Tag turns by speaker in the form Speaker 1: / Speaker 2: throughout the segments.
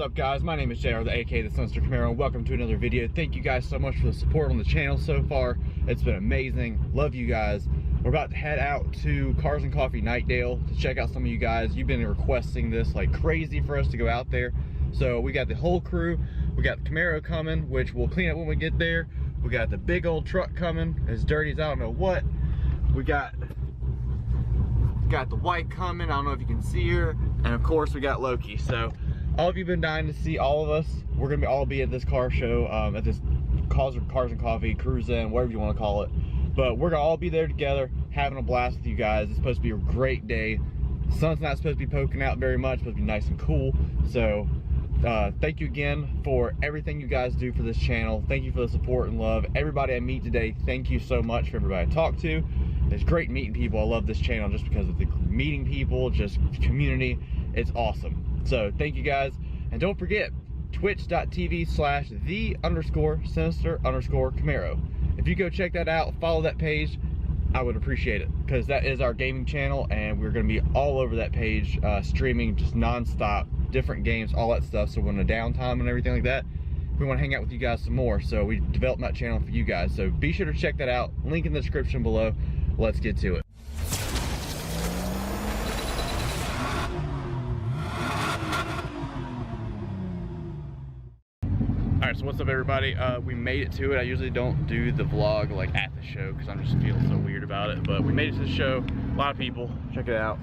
Speaker 1: up, guys? My name is JR, the aka the Sinister Camaro, and welcome to another video. Thank you guys so much for the support on the channel so far. It's been amazing. Love you guys. We're about to head out to Cars and Coffee Knightdale to check out some of you guys. You've been requesting this like crazy for us to go out there. So we got the whole crew. We got the Camaro coming, which we'll clean up when we get there. We got the big old truck coming, as dirty as I don't know what. We got the wife coming, I don't know if you can see her, and of course we got Loki. So all of you have been dying to see all of us. We're gonna all be at this car show, at this Cars and Coffee, Cruise In, whatever you want to call it. But we're gonna all be there together, having a blast with you guys. It's supposed to be a great day. The sun's not supposed to be poking out very much, it's supposed to be nice and cool. So thank you again for everything you guys do for this channel. Thank you for the support and love. Everybody I meet today, thank you so much for everybody I talk to. It's great meeting people. I love this channel just because of the meeting people, just community. It's awesome. So thank you guys. And don't forget, twitch.tv/the_Sinister_Camaro. If you go check that out, follow that page, I would appreciate it, because that is our gaming channel and we're going to be all over that page, streaming just non-stop, different games, all that stuff. So when the downtime and everything like that, we want to hang out with you guys some more. So we developed that channel for you guys. So be sure to check that out. Link in the description below. Let's get to it. Alright, so what's up everybody? We made it to it. I usually don't do the vlog like at the show because I'm just feeling so weird about it. But we made it to the show. A lot of people. Check it out.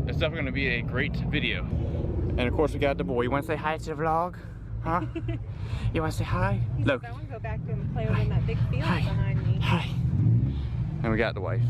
Speaker 1: It's definitely going to be a great video. And of course we got the boy. You want to say hi to the vlog? Huh? You want to say hi? Look.
Speaker 2: I want to go back there and play over in that big field behind me.
Speaker 1: Hi. And we got the wife.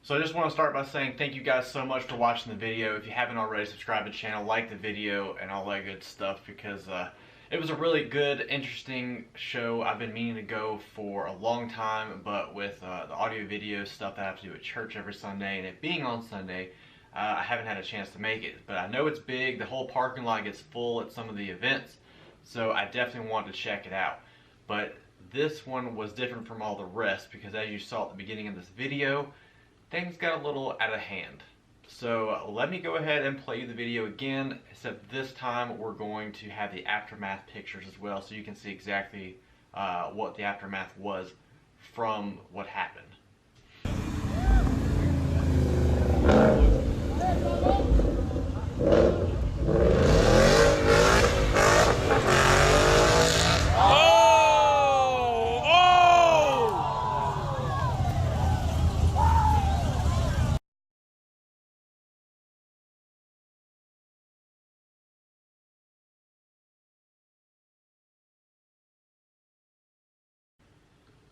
Speaker 1: So I just want to start by saying thank you guys so much for watching the video. If you haven't already, subscribe to the channel, like the video, and all that good stuff, because it was a really good, interesting show. I've been meaning to go for a long time, but with the audio video stuff that I have to do at church every Sunday, and it being on Sunday, I haven't had a chance to make it. But I know it's big. The whole parking lot gets full at some of the events, so I definitely want to check it out. But this one was different from all the rest, because as you saw at the beginning of this video, things got a little out of hand. So let me go ahead and play you the video again, except this time we're going to have the aftermath pictures as well, so you can see exactly what the aftermath was from what happened.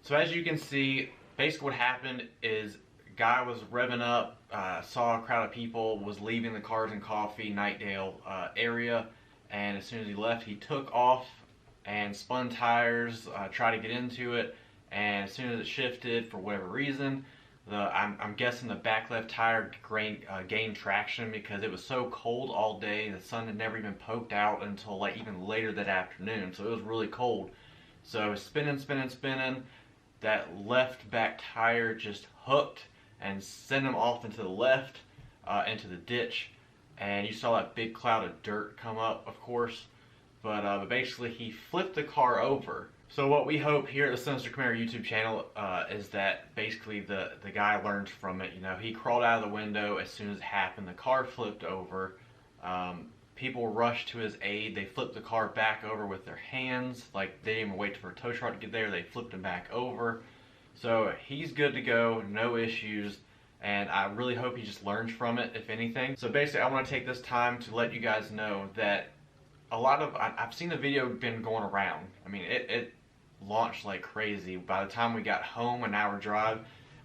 Speaker 1: So as you can see, basically what happened is a guy was revving up, saw a crowd of people, was leaving the Cars and Coffee Knightdale area, and as soon as he left, he took off and spun tires, tried to get into it, and as soon as it shifted, for whatever reason, I'm guessing the back left tire gained traction because it was so cold all day. The sun had never even poked out until like even later that afternoon, so it was really cold. So spinning, that left back tire just hooked and sent him off into the left, into the ditch, and you saw that big cloud of dirt come up, of course. But basically he flipped the car over. So what we hope here at the Sinister Camaro YouTube channel is that basically the guy learned from it. You know, he crawled out of the window as soon as it happened. The car flipped over. People rushed to his aid. They flipped the car back over with their hands. Like, they didn't even wait for a tow truck to get there. They flipped him back over. So he's good to go, no issues. And I really hope he just learns from it, if anything. So basically, I want to take this time to let you guys know that I've seen the video been going around. I mean, it launched like crazy. By the time we got home, an hour drive,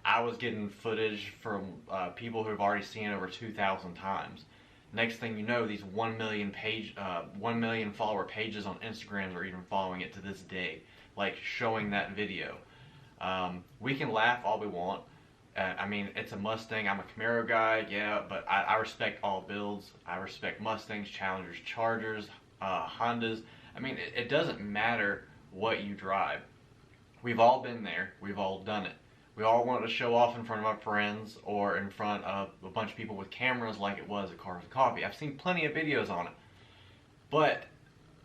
Speaker 1: I was getting footage from people who have already seen it over 2,000 times. Next thing you know, these 1 million follower pages on Instagram are even following it to this day, like showing that video. We can laugh all we want. I mean, it's a Mustang. I'm a Camaro guy, yeah, but I respect all builds. I respect Mustangs, Challengers, Chargers, Hondas. I mean, it doesn't matter what you drive. We've all been there. We've all done it. We all want to show off in front of our friends or in front of a bunch of people with cameras like it was at Cars and Coffee. I've seen plenty of videos on it. But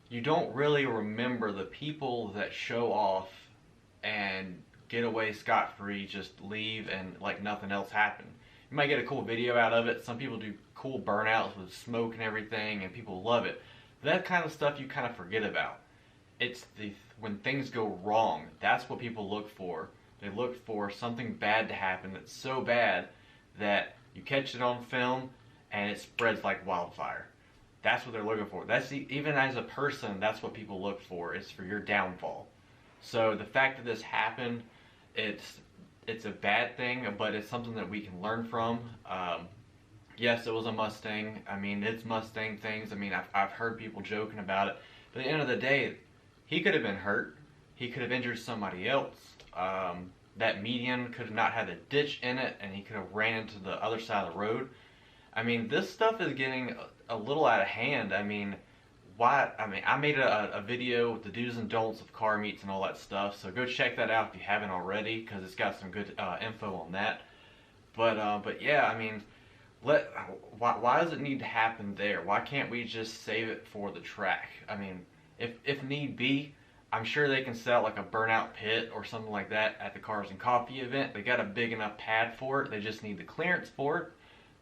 Speaker 1: you don't really remember the people that show off and get away scot-free, just leave and like nothing else happened. You might get a cool video out of it. Some people do cool burnouts with smoke and everything, and people love it. But that kind of stuff you kind of forget about. It's when things go wrong, that's what people look for. They look for something bad to happen that's so bad that you catch it on film and it spreads like wildfire. that's what they're looking for. That's even as a person, that's what people look for. It's for your downfall. So the fact that this happened, it's a bad thing, but it's something that we can learn from. Yes, it was a Mustang. I mean, it's Mustang things. I mean, I've heard people joking about it. But at the end of the day, he could have been hurt. He could have injured somebody else. That median could have not had a ditch in it, and he could have ran into the other side of the road. I mean, this stuff is getting a little out of hand. I mean, why? I mean, I made a video with the do's and don'ts of car meets and all that stuff. So go check that out if you haven't already, because it's got some good info on that. But yeah, I mean, why does it need to happen there? Why can't we just save it for the track? I mean, if need be, I'm sure they can sell like a burnout pit or something like that at the Cars and Coffee event. They got a big enough pad for it. They just need the clearance for it.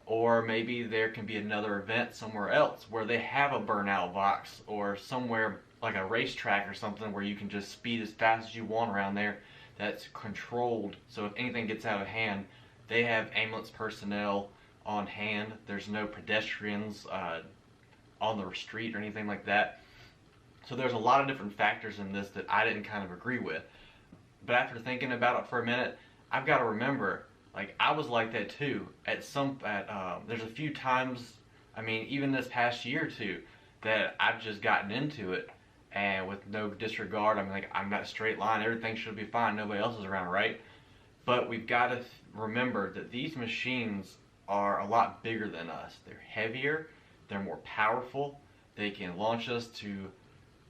Speaker 1: Or maybe there can be another event somewhere else where they have a burnout box, or somewhere like a racetrack or something where you can just speed as fast as you want around there that's controlled. So if anything gets out of hand, they have ambulance personnel on hand. There's no pedestrians on the street or anything like that. So there's a lot of different factors in this that I didn't kind of agree with. But after thinking about it for a minute, I've got to remember, like, I was like that too. There's a few times, I mean, even this past year or two, that I've just gotten into it, and with no disregard, I'm like, I'm not a straight line, everything should be fine, nobody else is around, right? But we've got to remember that these machines are a lot bigger than us. They're heavier, they're more powerful, they can launch us to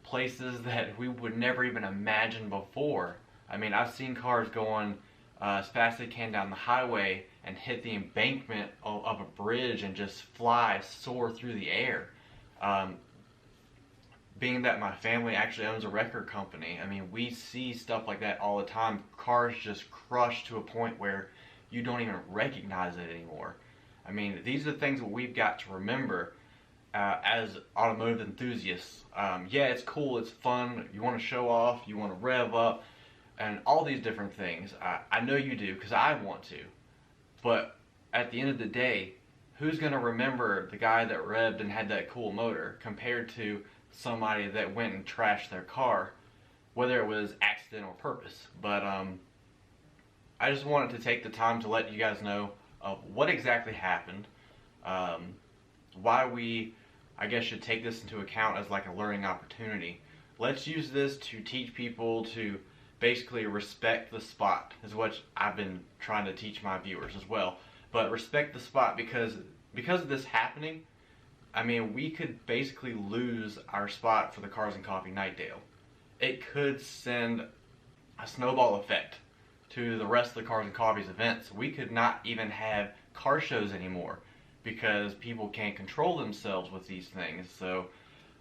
Speaker 1: places that we would never even imagine before. I mean, I've seen cars going as fast as they can down the highway and hit the embankment of a bridge and just soar through the air. Being that my family actually owns a record company, I mean, we see stuff like that all the time. Cars just crush to a point where you don't even recognize it anymore. I mean, these are the things that we've got to remember as automotive enthusiasts. Yeah, it's cool, it's fun, you want to show off, you want to rev up, and all these different things. I know you do, because I want to. But at the end of the day, who's going to remember the guy that revved and had that cool motor compared to somebody that went and trashed their car, whether it was accident or purpose? But I just wanted to take the time to let you guys know of what exactly happened, why we, I guess, should take this into account as like a learning opportunity. Let's use this to teach people to basically respect the spot, is what I've been trying to teach my viewers as well. But respect the spot, because of this happening, I mean, we could basically lose our spot for the Cars and Coffee Knightdale. It could send a snowball effect to the rest of the Cars and Coffee's events. We could not even have car shows anymore because people can't control themselves with these things. So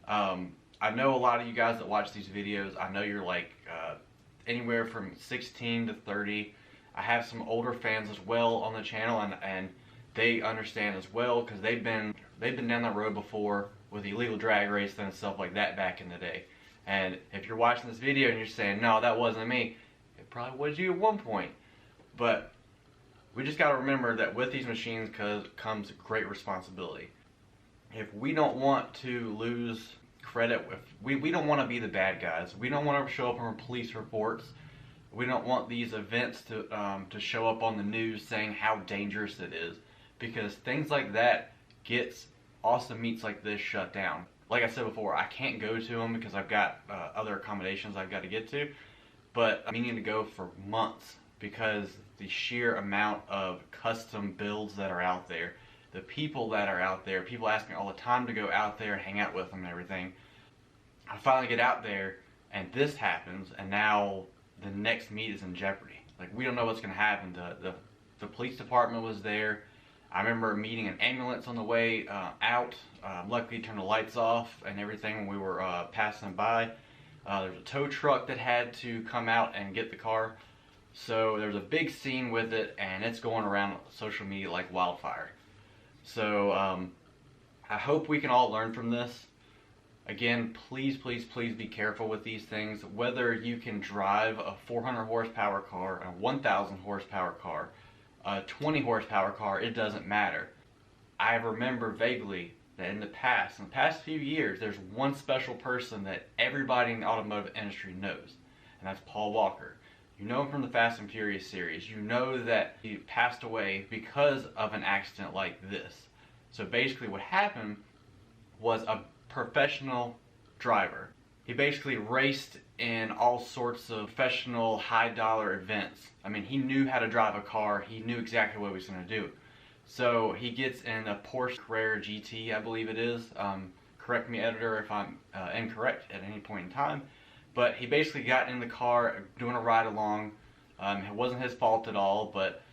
Speaker 1: I know a lot of you guys that watch these videos, I know you're like anywhere from 16 to 30. I have some older fans as well on the channel, and they understand as well, because they've been down that road before with illegal drag racing and stuff like that back in the day. And if you're watching this video and you're saying, no, that wasn't me, it probably was you at one point. But we just got to remember that with these machines comes great responsibility. If we don't want to lose credit, if we don't want to be the bad guys, we don't want to show up on police reports, we don't want these events to show up on the news saying how dangerous it is, because things like that gets awesome meets like this shut down. Like I said before, I can't go to them because I've got other accommodations I've got to get to, but I'm meaning to go for months because the sheer amount of custom builds that are out there, the people that are out there, people ask me all the time to go out there and hang out with them and everything. I finally get out there and this happens, and now the next meet is in jeopardy. Like, we don't know what's going to happen. The police department was there. I remember meeting an ambulance on the way out. Luckily turned the lights off and everything when we were passing by. There's a tow truck that had to come out and get the car. So there's a big scene with it, and it's going around social media like wildfire. So I hope we can all learn from this. Again, please, please, please be careful with these things. Whether you can drive a 400 horsepower car, a 1000 horsepower car, a 20 horsepower car, it doesn't matter. I remember vaguely that in the past few years, there's one special person that everybody in the automotive industry knows, and that's Paul Walker. You know him from the Fast and Furious series. You know that he passed away because of an accident like this. So basically what happened was a professional driver. He basically raced in all sorts of professional high-dollar events. I mean, he knew how to drive a car. He knew exactly what he was going to do. So he gets in a Porsche Carrera GT, I believe it is. Correct me, editor, if I'm incorrect at any point in time. But he basically got in the car doing a ride along. It wasn't his fault at all, but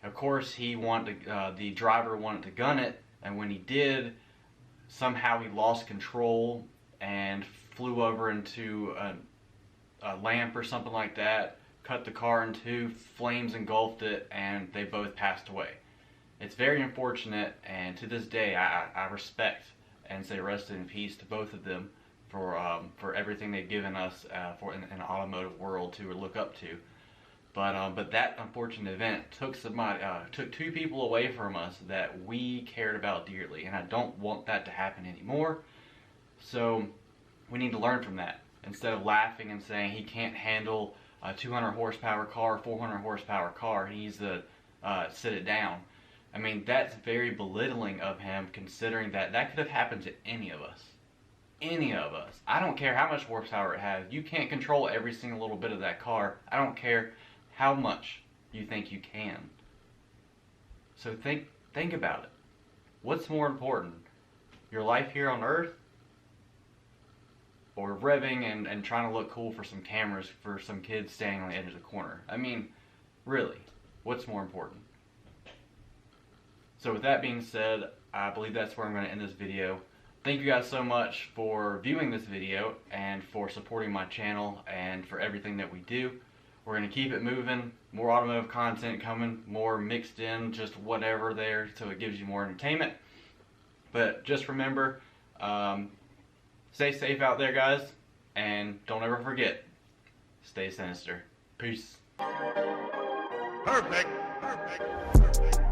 Speaker 1: of course he wanted to, the driver wanted to gun it, and when he did, somehow he lost control and flew over into a lamp or something like that, cut the car in two, flames engulfed it, and they both passed away. It's very unfortunate, and to this day I respect and say rest in peace to both of them for everything they've given us in the automotive world to look up to. But that unfortunate event took two people away from us that we cared about dearly, and I don't want that to happen anymore. So we need to learn from that. Instead of laughing and saying he can't handle a 200 horsepower car, 400 horsepower car, he needs to sit it down. I mean, that's very belittling of him, considering that could have happened to any of us. Any of us. I don't care how much horsepower it has. You can't control every single little bit of that car. I don't care how much you think you can. So think about it. What's more important? Your life here on Earth? Or revving and trying to look cool for some cameras for some kids standing on the edge of the corner? I mean, really, what's more important? So with that being said, I believe that's where I'm going to end this video. Thank you guys so much for viewing this video and for supporting my channel and for everything that we do. We're going to keep it moving, more automotive content coming, more mixed in, just whatever there, so it gives you more entertainment. But just remember, stay safe out there, guys, and don't ever forget, stay sinister. Peace.
Speaker 3: Perfect. Perfect. Perfect.